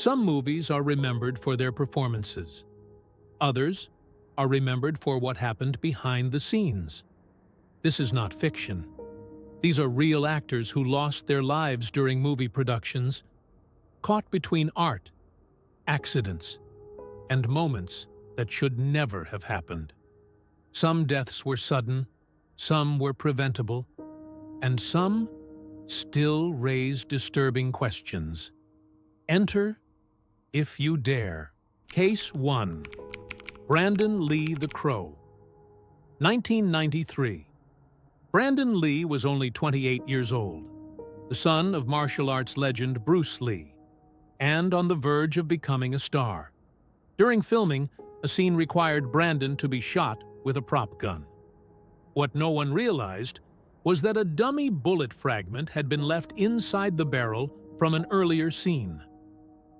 Some movies are remembered for their performances. Others are remembered for what happened behind the scenes. This is not fiction. These are real actors who lost their lives during movie productions, caught between art, accidents, and moments that should never have happened. Some deaths were sudden, some were preventable, and some still raise disturbing questions. Enter, if you dare, Case 1. Brandon Lee the Crow. 1993. Brandon Lee was only 28 years old, the son of martial arts legend Bruce Lee, and on the verge of becoming a star. During filming, a scene required Brandon to be shot with a prop gun. What no one realized was that a dummy bullet fragment had been left inside the barrel from an earlier scene.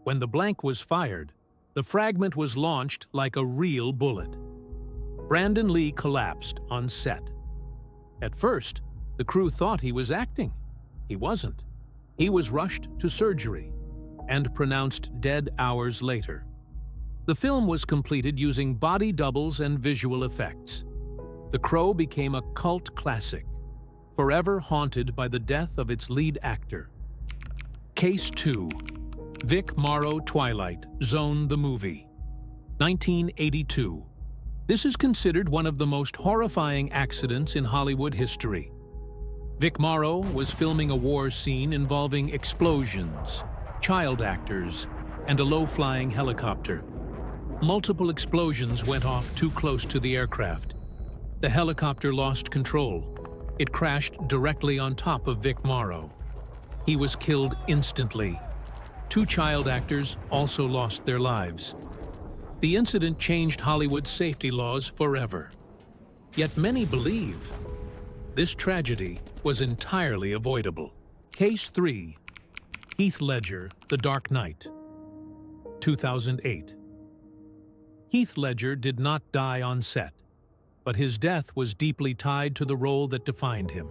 When the blank was fired, the fragment was launched like a real bullet. Brandon Lee collapsed on set. At first, the crew thought he was acting. He wasn't. He was rushed to surgery and pronounced dead hours later. The film was completed using body doubles and visual effects. The Crow became a cult classic, forever haunted by the death of its lead actor. Case 2. Vic Morrow Twilight Zone the movie. 1982. This is considered one of the most horrifying accidents in Hollywood history. Vic Morrow was filming a war scene involving explosions, child actors, and a low-flying helicopter. Multiple explosions went off too close to the aircraft. The helicopter lost control. It crashed directly on top of Vic Morrow. He was killed instantly. 2 child actors also lost their lives. The incident changed Hollywood's safety laws forever. Yet many believe this tragedy was entirely avoidable. Case 3. Heath Ledger, The Dark Knight. 2008. Heath Ledger did not die on set, but his death was deeply tied to the role that defined him.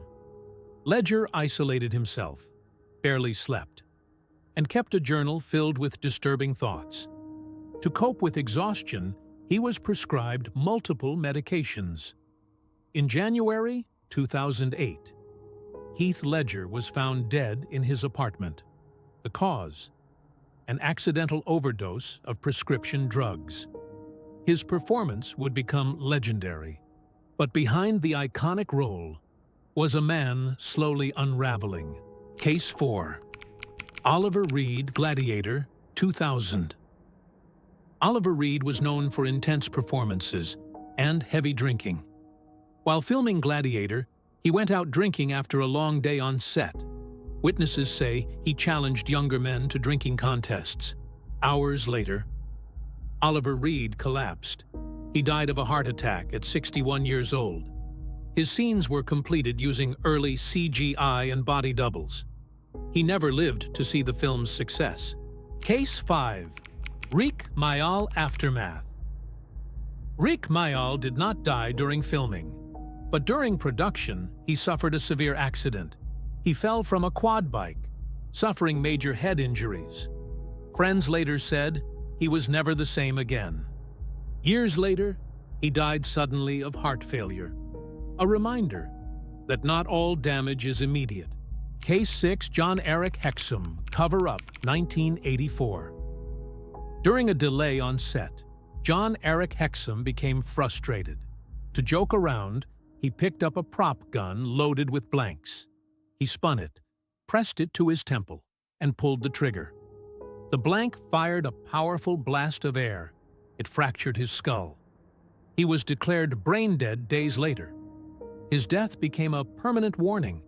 Ledger isolated himself, barely slept, and kept a journal filled with disturbing thoughts. To cope with exhaustion, he was prescribed multiple medications. In January 2008, Heath Ledger was found dead in his apartment. The cause? An accidental overdose of prescription drugs. His performance would become legendary, but behind the iconic role was a man slowly unraveling. Case 4. Oliver Reed Gladiator, 2000. Oliver Reed was known for intense performances and heavy drinking. While filming Gladiator, he went out drinking after a long day on set. Witnesses say he challenged younger men to drinking contests. Hours later, Oliver Reed collapsed. He died of a heart attack at 61 years old. His scenes were completed using early CGI and body doubles. He never lived to see the film's success. Case 5. Rick Mayall Aftermath. Rick Mayall did not die during filming, but during production, he suffered a severe accident. He fell from a quad bike, suffering major head injuries. Friends later said he was never the same again. Years later, he died suddenly of heart failure. A reminder that not all damage is immediate. Case 6. John Eric Hexum, Cover-Up, 1984. During a delay on set, John Eric Hexum became frustrated. To joke around, he picked up a prop gun loaded with blanks. He spun it, pressed it to his temple, and pulled the trigger. The blank fired a powerful blast of air. It fractured his skull. He was declared brain dead days later. His death became a permanent warning